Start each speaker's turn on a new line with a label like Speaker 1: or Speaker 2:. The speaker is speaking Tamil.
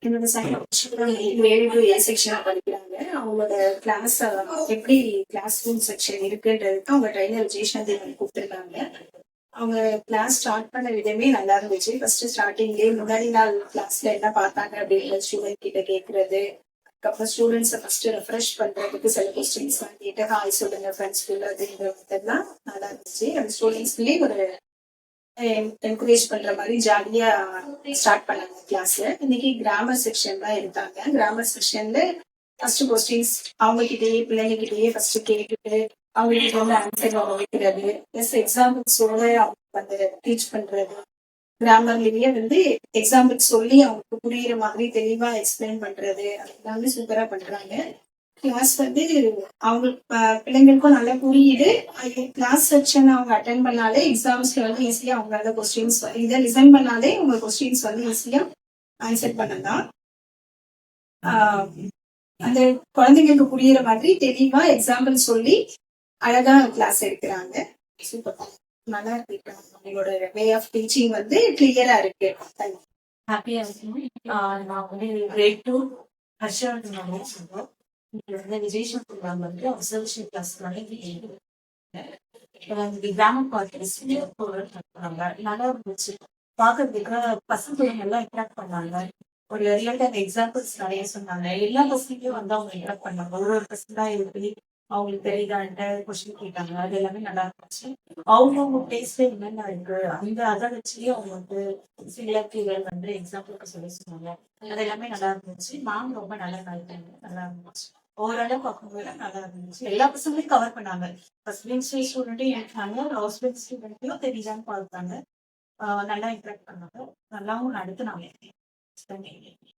Speaker 1: என்னோட சைன் 7 to A செக்ஷனா படிக்கிறாங்க. அவங்களோட கிளாஸ் எப்படி கிளாஸ் ரூம் செக்ஷன் இருக்குன்றதுக்கு அவங்க ட்ரைனர் விஜயசாந்தி கூப்பிட்டுருக்காங்க. அவங்க கிளாஸ் ஸ்டார்ட் பண்ண விதமே நல்லா இருந்துச்சு. ஃபர்ஸ்ட் ஸ்டார்டிங்லேயே முன்னாடி நாள் கிளாஸ்ல என்ன பார்த்தாங்க அப்படின்னு ஸ்டூடெண்ட் கிட்ட கேட்கறது. அதுக்கப்புறம் ஸ்டூடெண்ட்ஸை ஃபர்ஸ்ட் ரெஃப்ரெஷ் பண்றதுக்கு சில கொஸ்டின்ஸ் கேட்டு ஹாய் சொல்லுங்க ஃப்ரெண்ட்ஸ் அப்படின்ற மெத்தட்லாம் நல்லா இருந்துச்சு. அந்த ஸ்டூடெண்ட்ஸ்லயே ஒரு என்கரேஜ் பண்ற மாதிரி ஜாலியா ஸ்டார்ட் பண்ணாங்க கிளாஸ். இன்னைக்கு கிராமர் செக்ஷன் தான் எடுத்தாங்க. கிராமர் செக்ஷன்ல ஃபர்ஸ்ட் கொஸ்டின்ஸ் அவங்க கிட்டயே பிள்ளைங்க கிட்டயே ஃபர்ஸ்ட் கேட்டுட்டு அவங்களுக்கு வந்து ஆன்சர் அவங்க வைக்கிறது, ப்ளஸ் எக்ஸாம்பிள்ஸோட அவங்க வந்து டீச் பண்றது. கிராமர்லயே வந்து எக்ஸாம்பிள் சொல்லி அவங்களுக்கு புரியுற மாதிரி தெளிவா எக்ஸ்பிளைன் பண்றது, அதெல்லாமே சூப்பரா பண்றாங்க. கிளாஸ் வந்து அவங்க பிள்ளைங்களுக்கும் நல்லா புரியுது. கிளாஸ் செக்ஷன் அவங்க அட்டென்ட் பண்ணாலே எக்ஸாம்ஸ்ல வந்து ஈஸியா அவங்களால கொஸ்டின்ஸ் இதை லிசன் பண்ணாலே உங்க கொஸ்டின்ஸ் வந்து ஈஸியா ஆன்சர் பண்ணலாம். அந்த குழந்தைங்களுக்கு புரியுற மாதிரி தெளிவா எக்ஸாம்பிள் சொல்லி அழகா கிளாஸ் எடுக்கிறாங்க. சூப்பர், நல்லா இருக்கு. அவங்களோட வே ஆஃப் டீச்சிங் வந்து கிளியரா இருக்கு.
Speaker 2: ஹாப்பியா இருக்கும். நான் வந்து கிரேட் 2 ஹர்ஷா சொல்றோம். விஜயசாந்தி மேம் வந்து அப்சர்வேஷன் கிளாஸ் கிராம நல்லா இருந்துச்சு பாக்குறதுக்கு. பசங்க நல்லா இன்ட்ராக்ட் பண்ணாங்க. ஒரு ரியல் டைம் எக்ஸாம்பிள்ஸ் நிறைய சொன்னாங்க. எல்லா பசங்களையும் வந்து அவங்க இன்ட்ராக்ட் பண்ணாங்க. ஒரு பசங்க எப்படி அவங்களுக்கு தெரியுதான்ட்டு கொஸ்டின் கேட்டாங்க. அது எல்லாமே நல்லா இருந்துச்சு. அவங்கவுங்க பிளேஸ்ல என்னென்ன இருக்கு அந்த அதை வச்சு அவங்க வந்து சில கீழ் வந்து எக்ஸாம்பிளுக்கு சொல்லி சொன்னாங்க. அது எல்லாமே நல்லா இருந்துச்சு. மேம் ரொம்ப நல்லா நடத்தாங்க. நல்லா இருந்துச்சு. ஓரளவு பார்க்கும்போது நல்லா இருந்துச்சு. எல்லா பசங்களையும் கவர் பண்ணாங்க. ஃபர்ஸ்ட் பெஞ்ச் ஸ்டூடெண்ட்டையும் எடுத்தாங்க, லாஸ்ட் பெஞ்ச் ஸ்டூடெண்ட்டையும் தெரியுதான்னு பார்த்தாங்க. நல்லா இன்ட்ராக்ட் பண்ணாங்க. நல்லாவும் நடத்துனாங்க.